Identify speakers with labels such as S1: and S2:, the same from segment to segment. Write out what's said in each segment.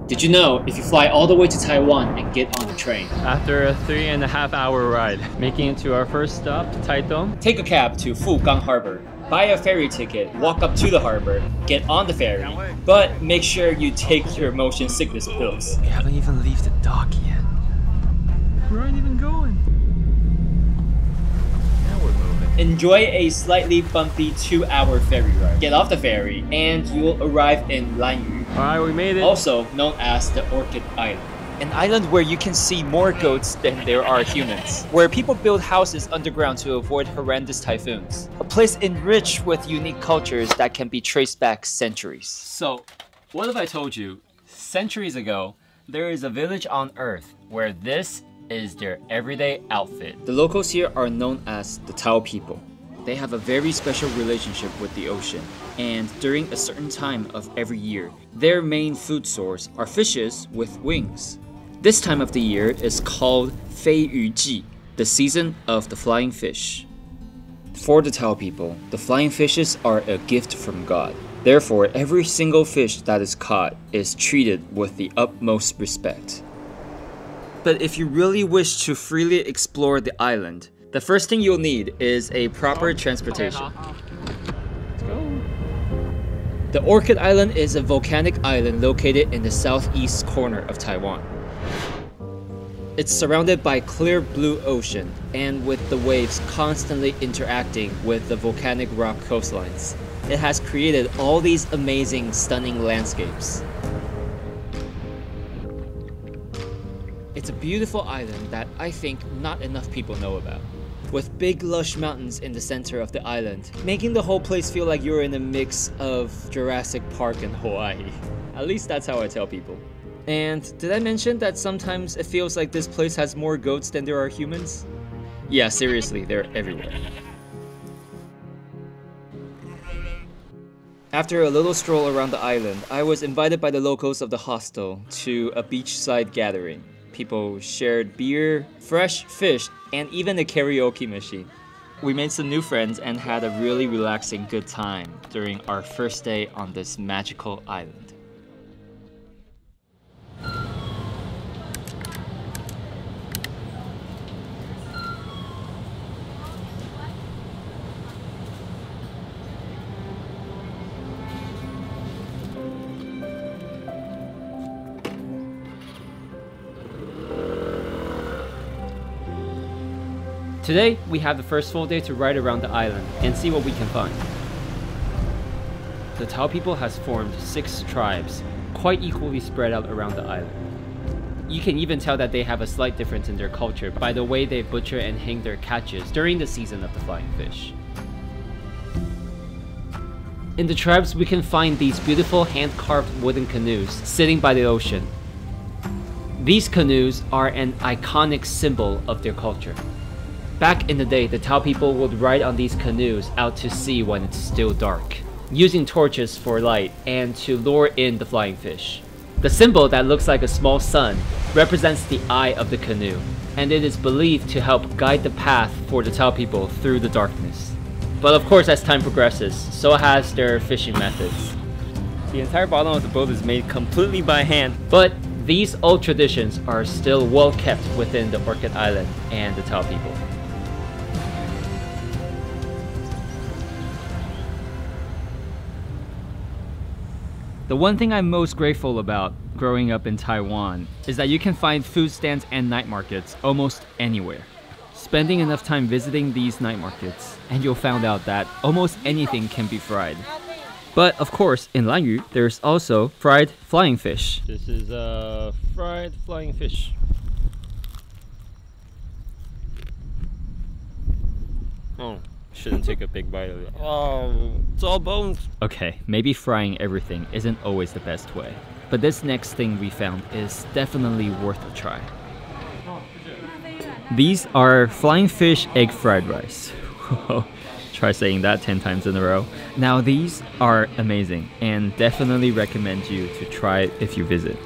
S1: Did you know if you fly all the way to Taiwan and get on the train?
S2: After a 3.5-hour ride, making it to our first stop, Taitung.
S1: Take a cab to Fugang Harbor, buy a ferry ticket, walk up to the harbor, get on the ferry, but make sure you take your motion sickness pills.
S2: We haven't even left the dock yet. We aren't even going. Now we're moving.
S1: Enjoy a slightly bumpy 2-hour ferry ride. Get off the ferry and you will arrive in Lanyu.
S2: Alright, we made it.
S1: Also known as the Orchid Island. An island where you can see more goats than there are humans. Where people build houses underground to avoid horrendous typhoons. A place enriched with unique cultures that can be traced back centuries. So, what if I told you, centuries ago, there is a village on Earth where this is their everyday outfit. The locals here are known as the Tao people. They have a very special relationship with the ocean, and during a certain time of every year, their main food source are fishes with wings. This time of the year is called Fei Yu Ji, the season of the flying fish. For the Tao people, the flying fishes are a gift from God. Therefore, every single fish that is caught is treated with the utmost respect. But if you really wish to freely explore the island, the first thing you'll need is a proper transportation.
S2: Let's go.
S1: The Orchid Island is a volcanic island located in the southeast corner of Taiwan. It's surrounded by clear blue ocean and with the waves constantly interacting with the volcanic rock coastlines. It has created all these amazing, stunning landscapes. It's a beautiful island that I think not enough people know about. With big lush mountains in the center of the island, making the whole place feel like you're in a mix of Jurassic Park and Hawaii. At least that's how I tell people. And did I mention that sometimes it feels like this place has more goats than there are humans? Yeah, seriously, they're everywhere. After a little stroll around the island, I was invited by the locals of the hostel to a beachside gathering. People shared beer, fresh fish, and even a karaoke machine. We made some new friends and had a really relaxing good time during our first day on this magical island. Today, we have the first full day to ride around the island and see what we can find. The Tao people has formed 6 tribes, quite equally spread out around the island. You can even tell that they have a slight difference in their culture by the way they butcher and hang their catches during the season of the flying fish. In the tribes, we can find these beautiful hand-carved wooden canoes sitting by the ocean. These canoes are an iconic symbol of their culture. Back in the day, the Tao people would ride on these canoes out to sea when it's still dark, using torches for light and to lure in the flying fish. The symbol that looks like a small sun represents the eye of the canoe, and it is believed to help guide the path for the Tao people through the darkness. But of course, as time progresses, so has their fishing methods. The entire bottom of the boat is made completely by hand, but these old traditions are still well kept within the Orchid Island and the Tao people. The one thing I'm most grateful about growing up in Taiwan is that you can find food stands and night markets almost anywhere. Spending enough time visiting these night markets, and you'll find out that almost anything can be fried. But of course, in Lanyu, there's also fried flying fish. This is fried flying fish. Oh. Shouldn't take a big bite of it. Oh, it's all bones. Okay, maybe frying everything isn't always the best way. But this next thing we found is definitely worth a try. These are flying fish egg fried rice. Try saying that 10 times in a row. Now these are amazing and definitely recommend you to try it if you visit.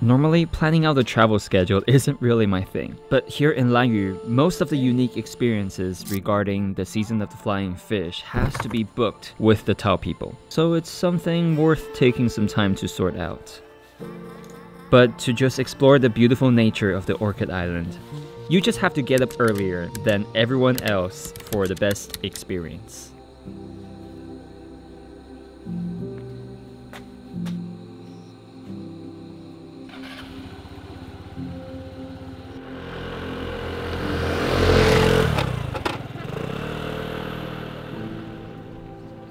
S1: Normally, planning out a travel schedule isn't really my thing, but here in Lanyu, most of the unique experiences regarding the season of the flying fish has to be booked with the Tao people, so it's something worth taking some time to sort out. But to just explore the beautiful nature of the Orchid Island, you just have to get up earlier than everyone else for the best experience.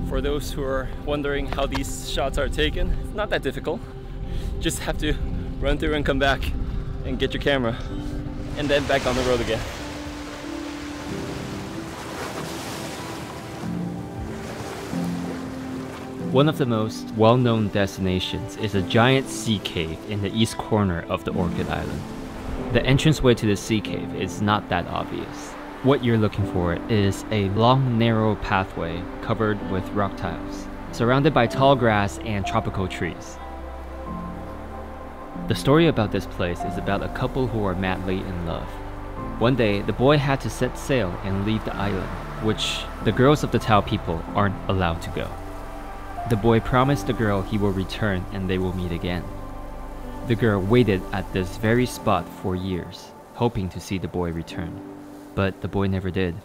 S2: For those who are wondering how these shots are taken, it's not that difficult. Just have to run through and come back and get your camera, and then back on the road again. One of the most well-known destinations is a giant sea cave in the east corner of the Orchid Island. The entranceway to the sea cave is not that obvious. What you're looking for is a long, narrow pathway covered with rock tiles, surrounded by tall grass and tropical trees. The story about this place is about a couple who are madly in love. One day, the boy had to set sail and leave the island, which the girls of the Tao people aren't allowed to go. The boy promised the girl he will return and they will meet again. The girl waited at this very spot for years, hoping to see the boy return. But the boy never did.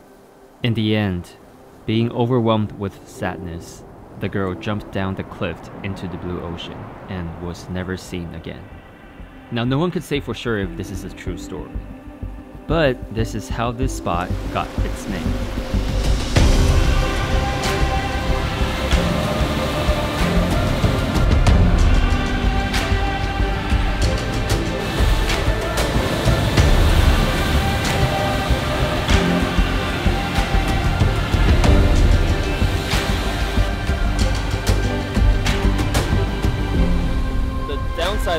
S2: In the end, being overwhelmed with sadness, the girl jumped down the cliff into the blue ocean and was never seen again. Now, no one could say for sure if this is a true story, but this is how this spot got its name.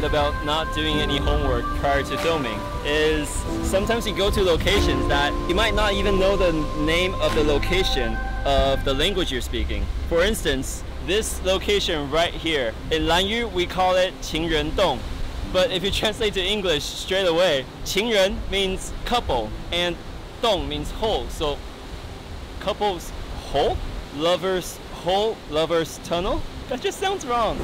S2: About not doing any homework prior to filming is sometimes you go to locations that you might not even know the name of the location of the language you're speaking. For instance, this location right here, in Lanyu we call it 情人洞, but if you translate to English straight away, 情人 means couple and 洞 means hole, so couple's hole? Lover's hole? Lover's tunnel? That just sounds wrong.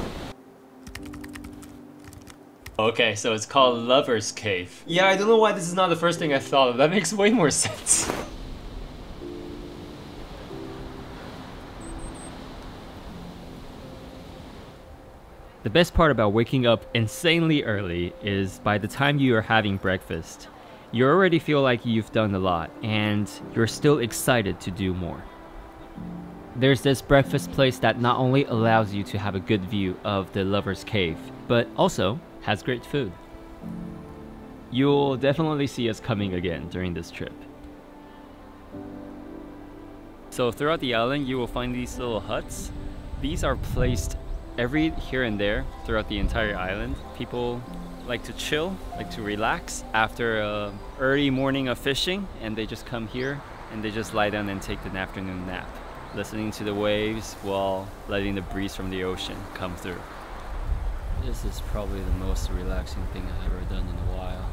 S2: Okay, so it's called Lover's Cave. Yeah, I don't know why this is not the first thing I thought of. That makes way more sense. The best part about waking up insanely early is by the time you are having breakfast, you already feel like you've done a lot and you're still excited to do more. There's this breakfast place that not only allows you to have a good view of the Lover's Cave, but also has great food. You'll definitely see us coming again during this trip. So throughout the island, you will find these little huts. These are placed every here and there throughout the entire island. People like to chill, like to relax after an early morning of fishing, and they just come here and they just lie down and take an afternoon nap, listening to the waves while letting the breeze from the ocean come through. This is probably the most relaxing thing I've ever done in a while.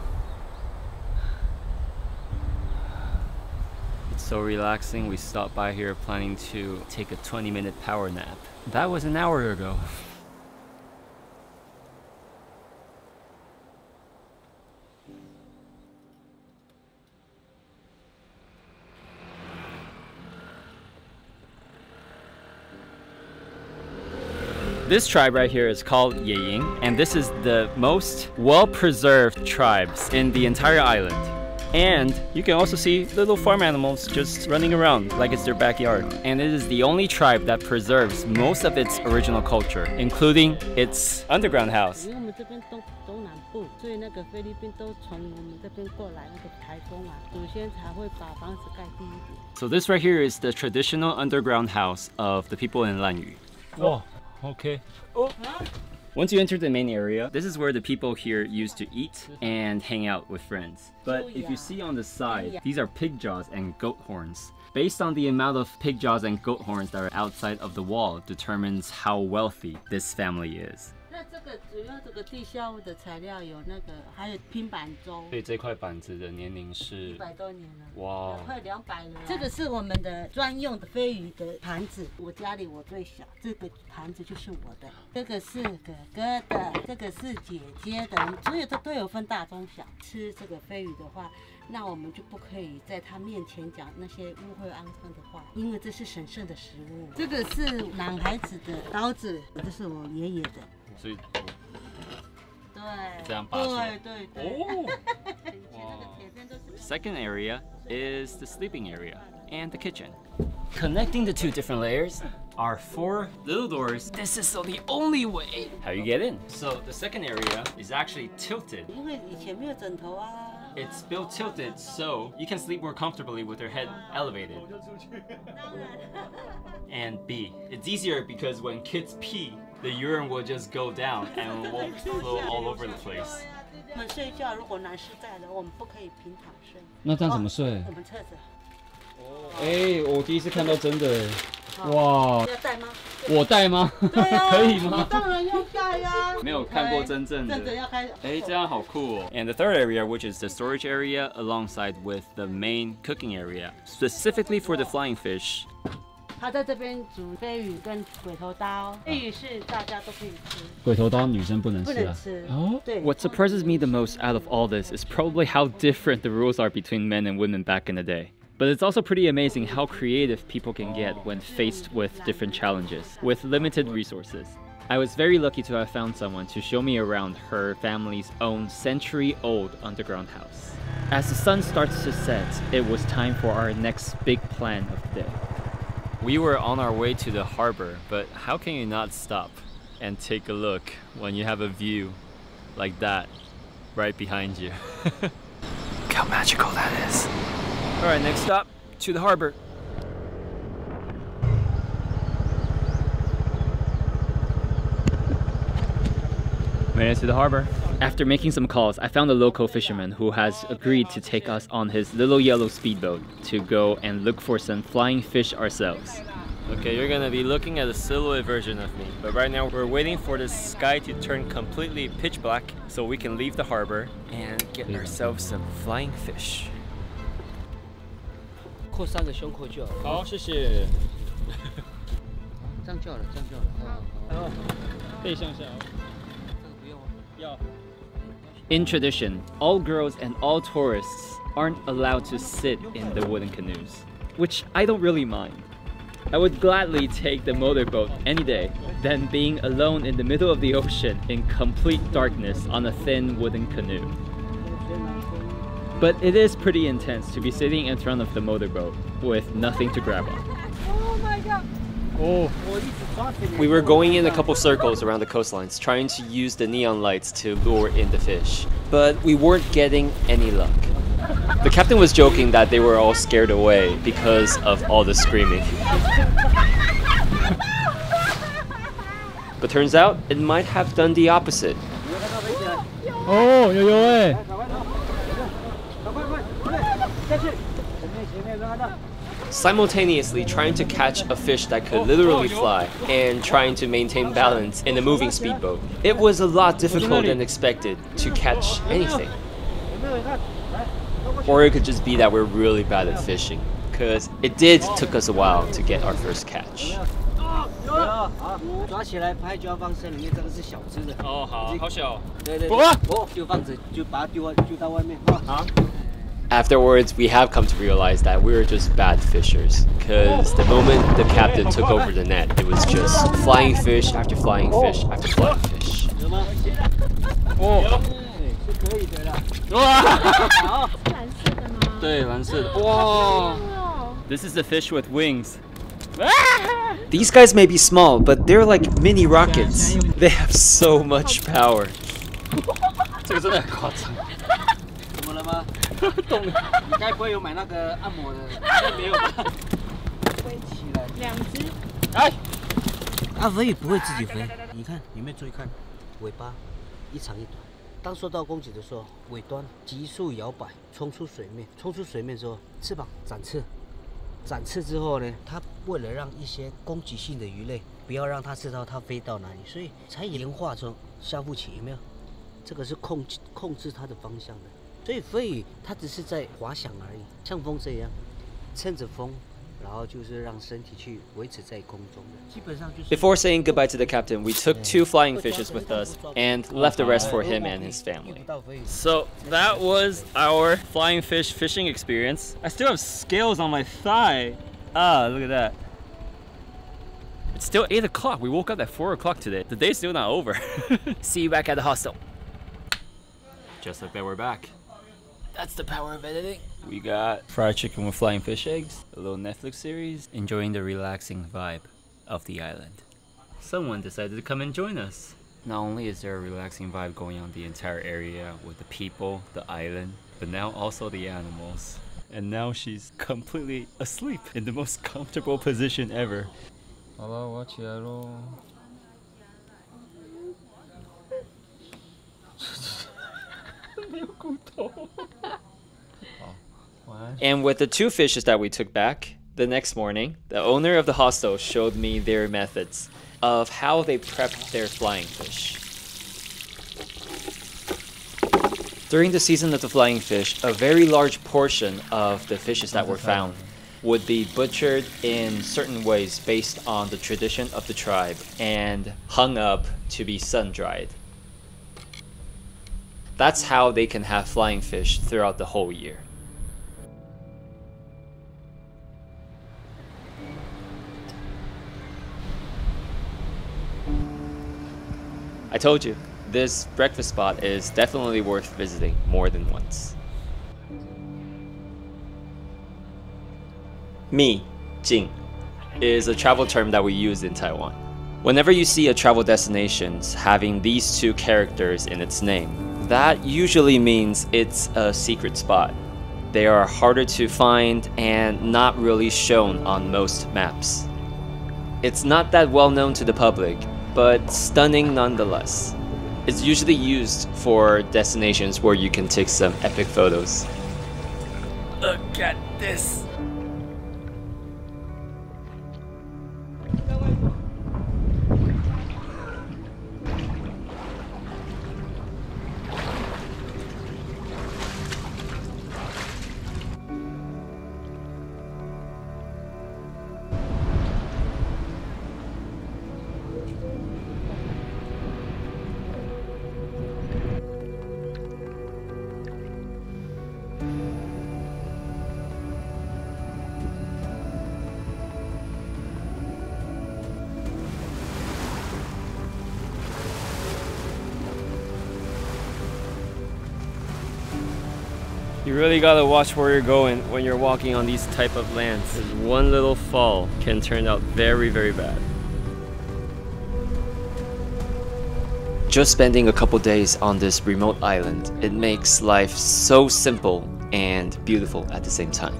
S2: It's so relaxing, we stopped by here planning to take a 20-minute power nap. That was an hour ago. This tribe right here is called Yeying, and this is the most well-preserved tribes in the entire island. And you can also see little farm animals just running around like it's their backyard. And it is the only tribe that preserves most of its original culture, including its underground house. So this right here is the traditional underground house of the people in Lanyu. Whoa. Okay. Oh. Once you enter the main area, this is where the people here used to eat and hang out with friends. But if you see on the side, these are pig jaws and goat horns. Based on the amount of pig jaws and goat horns that are outside of the wall determines how wealthy this family is.
S3: 那这个主要这个地下物的材料有那个，还有拼板舟。
S2: 所以这块板子的年龄是
S3: 100多年了，
S2: 哇，
S3: 快200了。这个是我们的专用的飞鱼的盘子，我家里我最小，这个盘子就是我的。这个是哥哥的，这个是姐姐的，所有的都有分大中小。吃这个飞鱼的话，那我们就不可以在他面前讲那些污秽肮脏的话，因为这是神圣的食物。这个是男孩子的刀子，这是我爷爷的。所以，对，这样拔出来。对对对。哦。
S2: Second area is the sleeping area and the kitchen.
S1: Connecting the two different layers are 4 little doors. This is the only way how you get in. So the second area is actually tilted.
S3: 因为以前没有枕头啊。
S1: It's built tilted so you can sleep more comfortably with your head elevated. And B, it's easier because when kids pee, the urine will just go down and won't flow all over the place.
S3: 我们睡觉如果男士在了，我们不可以平躺睡。
S2: 那这样怎么睡？
S3: 我们侧着。
S2: 哎，我第一次看到真的，哇！
S3: 要戴吗？
S2: 我戴吗？
S3: 对啊，
S2: 可以吗？
S3: 当然要戴呀。
S2: 没有看过真正的。
S3: 真的要开。
S2: 哎，这样好酷哦。And the third area, which is the storage area, alongside with the main cooking area, specifically for the flying fish.
S3: 他在这边煮飞鱼跟鬼头刀，飞鱼是大家都可以吃，
S2: 鬼头刀女生不能吃啊。
S3: 不能吃。
S2: 哦，
S3: 对。
S1: What surprises me the most out of all this is probably how different the rules are between men and women back in the day. But it's also pretty amazing how creative people can get when faced with different challenges, with limited resources. I was very lucky to have found someone to show me around her family's own century-old underground house. As the sun starts to set, it was time for our next big plan of the day. We were on our way to the harbor, but how can you not stop and take a look when you have a view like that right behind you? Look how magical that is. All right, next stop, to the harbor. Made it to the harbor. After making some calls, I found a local fisherman who has agreed to take us on his little yellow speedboat to go and look for some flying fish ourselves. Okay, you're gonna be looking at a silhouette version of me, but right now we're waiting for the sky to turn completely pitch black so we can leave the harbor and get ourselves some flying fish.
S4: 扣3个胸口就好。
S1: 好，谢谢。
S4: 这样就好了，这样就好了。好。
S1: 背向下。
S4: 这个不用啊。要。
S1: In tradition, all girls and all tourists aren't allowed to sit in the wooden canoes, which I don't really mind. I would gladly take the motorboat any day than being alone in the middle of the ocean in complete darkness on a thin wooden canoe. But it is pretty intense to be sitting in front of the motorboat with nothing to grab on.
S3: Oh my god!
S1: Oh. We were going in a couple circles around the coastlines, trying to use the neon lights to lure in the fish. But we weren't getting any luck. The captain was joking that they were all scared away because of all the screaming. But turns out, it might have done the opposite.
S2: Oh, 有哎！
S1: Simultaneously trying to catch a fish that could literally fly and trying to maintain balance in a moving speedboat. It was a lot difficult than expected to catch anything. Or it could just be that we're really bad at fishing, because it did took us a while to get our first catch.
S4: 抓起来拍就要放生里面，这个是小只的。
S1: 哦，好，好小。
S4: 对对。就放着，就把它丢到外面。好。
S1: Afterwards, we have come to realize that we were just bad fishers, because the moment the captain took over the net, it was just flying fish after flying fish after flying fish.
S4: 哦，是可以的啦。哇！蓝色的吗？对，蓝色的。哇
S1: ！This is the fish with wings. These guys may be small, but they're like mini rockets. They have so much power.
S4: 这个真的很夸张。怎么了吗？懂了。你该不会有买那个按摩的？应该没有吧？飞起来。2只。哎。它飞不会自己飞，你看，有没有注意看？尾巴一长一短。当受到攻击的时候，尾端急速摇摆，冲出水面。冲出水面之后，翅膀展翅。展翅之后呢，它为了让一些攻击性的鱼类
S5: 不要让它知道它飞到哪里，所以才演化成下不起，有没有？这个是控制它的方向的，所以飞鱼它只是在滑翔而已，像风这样，趁着风。
S1: Before saying goodbye to the captain, we took 2 flying fishes with us and left the rest for him and his family.
S2: So that was our flying fish fishing experience. I still have scales on my thigh. Ah, look at that. It's still 8 o'clock. We woke up at 4 o'clock today. The day's still not over. See you back at the hostel. Just like that, we're back. That's the power of editing. We got fried chicken with flying fish eggs, a little Netflix series, enjoying the relaxing vibe of the island. Someone decided to come and join us. Not only is there a relaxing vibe going on the entire area with the people, the island, but now also the animals. And now she's completely asleep in the most comfortable position ever. Hello, watch yellow.
S1: And with the 2 fishes that we took back, the next morning, the owner of the hostel showed me their methods of how they prep their flying fish. During the season of the flying fish, a very large portion of the fishes that were found would be butchered in certain ways based on the tradition of the tribe and hung up to be sun-dried. That's how they can have flying fish throughout the whole year. I told you, this breakfast spot is definitely worth visiting more than once. Mi, Jing, is a travel term that we use in Taiwan. Whenever you see a travel destination having these 2 characters in its name, that usually means it's a secret spot. They are harder to find and not really shown on most maps. It's not that well known to the public, but stunning nonetheless. It's usually used for destinations where you can take some epic photos.
S2: Look at this! You really gotta watch where you're going when you're walking on these type of lands. One little fall can turn out very, very bad.
S1: Just spending a couple days on this remote island, it makes life so simple and beautiful at the same time.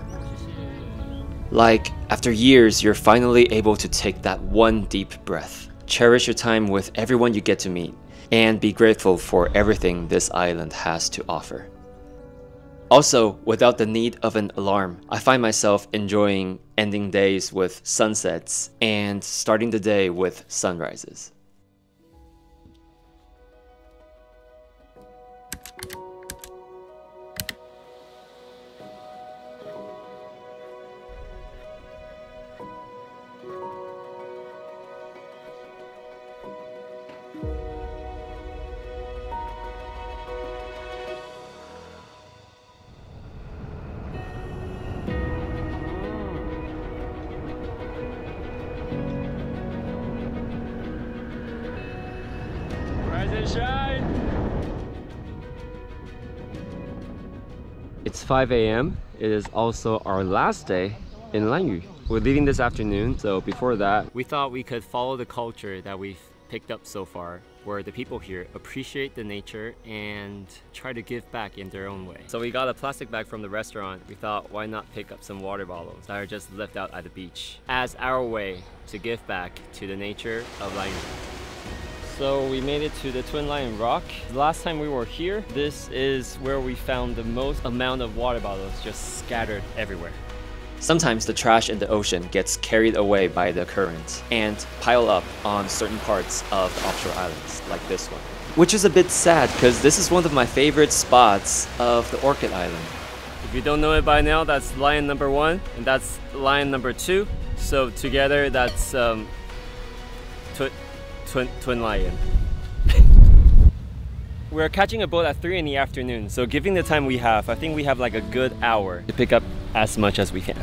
S1: Like, after years, you're finally able to take that one deep breath, cherish your time with everyone you get to meet, and be grateful for everything this island has to offer. Also, without the need of an alarm, I find myself enjoying ending days with sunsets and starting the day with sunrises.
S2: It's 5 a.m. It is also our last day in Lanyu. We're leaving this afternoon, so before that, we thought we could follow the culture that we've picked up so far, where the people here appreciate the nature and try to give back in their own way. So we got a plastic bag from the restaurant. We thought, why not pick up some water bottles that are just left out at the beach as our way to give back to the nature of Lanyu. So we made it to the Twin Lion Rock. Last time we were here, this is where we found the most amount of water bottles just scattered everywhere.
S1: Sometimes the trash in the ocean gets carried away by the current and pile up on certain parts of the offshore islands, like this one. Which is a bit sad because this is one of my favorite spots of the Orchid Island.
S6: If you don't know it by now, that's lion number 1 and that's lion number 2. So together that's twin lion. We're catching a boat at 3 in the afternoon, so given the time we have, I think we have like a good hour to pick up as much as we can.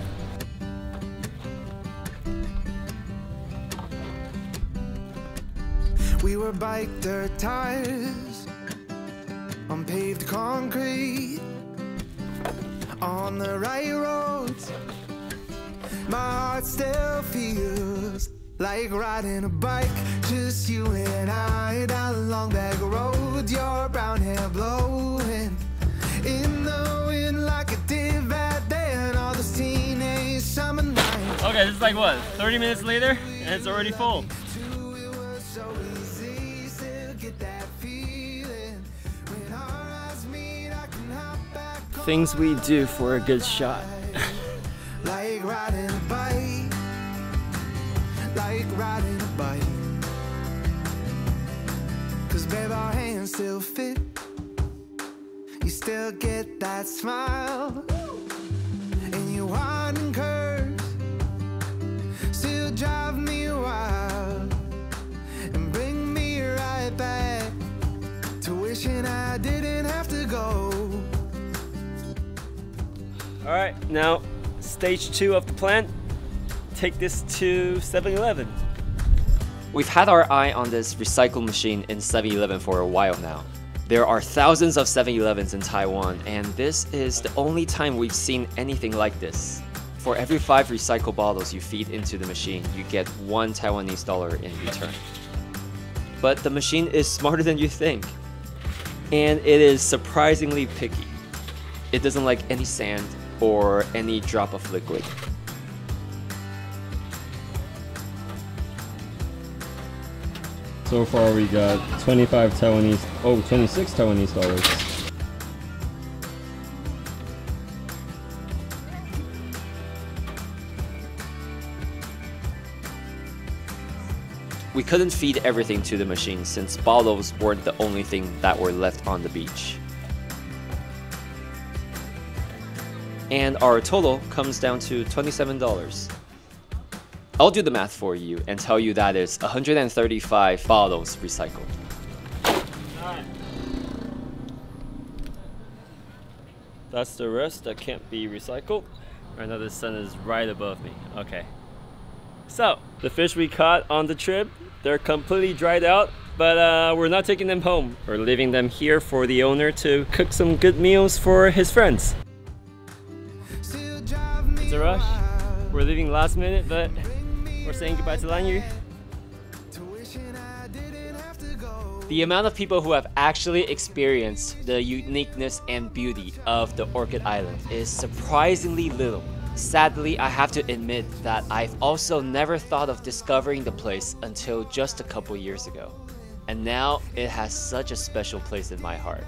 S7: We were bike dirt tires on paved concrete on the right roads. My heart still feels like riding a bike, just you and I down a long back road. Your brown hair blowing in the wind like it did that day and all those teenage summer nights.
S6: Okay, this is like what, 30 minutes later and it's already full. Things we do for a good shot.
S7: Like riding a bike, like riding a bike. Cause babe, our hands still fit. You still get that smile. And your winding curves still drive me wild and bring me right back to wishing I didn't have to go.
S6: Alright, now stage 2 of the plan. Take this to 7-Eleven.
S1: We've had our eye on this recycle machine in 7-Eleven for a while now. There are thousands of 7-Elevens in Taiwan, and this is the only time we've seen anything like this. For every 5 recycled bottles you feed into the machine, you get $1 Taiwanese in return. But the machine is smarter than you think, and it is surprisingly picky. It doesn't like any sand or any drop of liquid.
S6: So far we got 26 Taiwanese dollars.
S1: We couldn't feed everything to the machine since bottles weren't the only thing that were left on the beach. And our total comes down to $27. I'll do the math for you and tell you that is 135 bottles recycled.
S6: Alright. That's the rest that can't be recycled. Right now the sun is right above me. Okay. So, the fish we caught on the trip, they're completely dried out, but we're not taking them home. We're leaving them here for the owner to cook some good meals for his friends. It's a rush. We're leaving last minute, but we're saying goodbye to Lanyu.
S1: The amount of people who have actually experienced the uniqueness and beauty of the Orchid Island is surprisingly little. Sadly, I have to admit that I've also never thought of discovering the place until just a couple years ago. And now it has such a special place in my heart.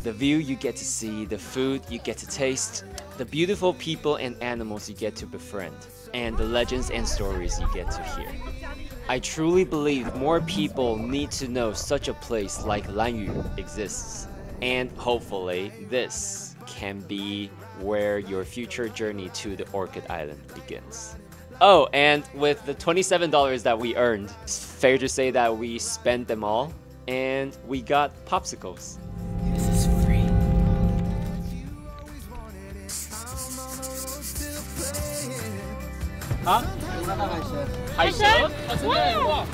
S1: The view you get to see, the food you get to taste, the beautiful people and animals you get to befriend, and the legends and stories you get to hear. I truly believe more people need to know such a place like Lanyu exists. And hopefully this can be where your future journey to the Orchid Island begins. Oh, and with the $27 that we earned, it's fair to say that we spent them all, and we got popsicles.
S2: This is free.
S4: Huh? 海蛇？哦，真的哇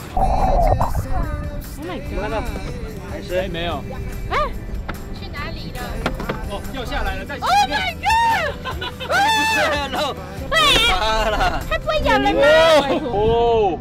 S8: Oh my god！
S4: 海蛇没有。
S8: 啊？
S9: 去哪里了？
S4: 哦，掉下来了，在前
S8: Oh
S4: 面。
S8: my god！
S4: 不是了，
S8: 对呀，它不会咬人吗？
S4: 哦。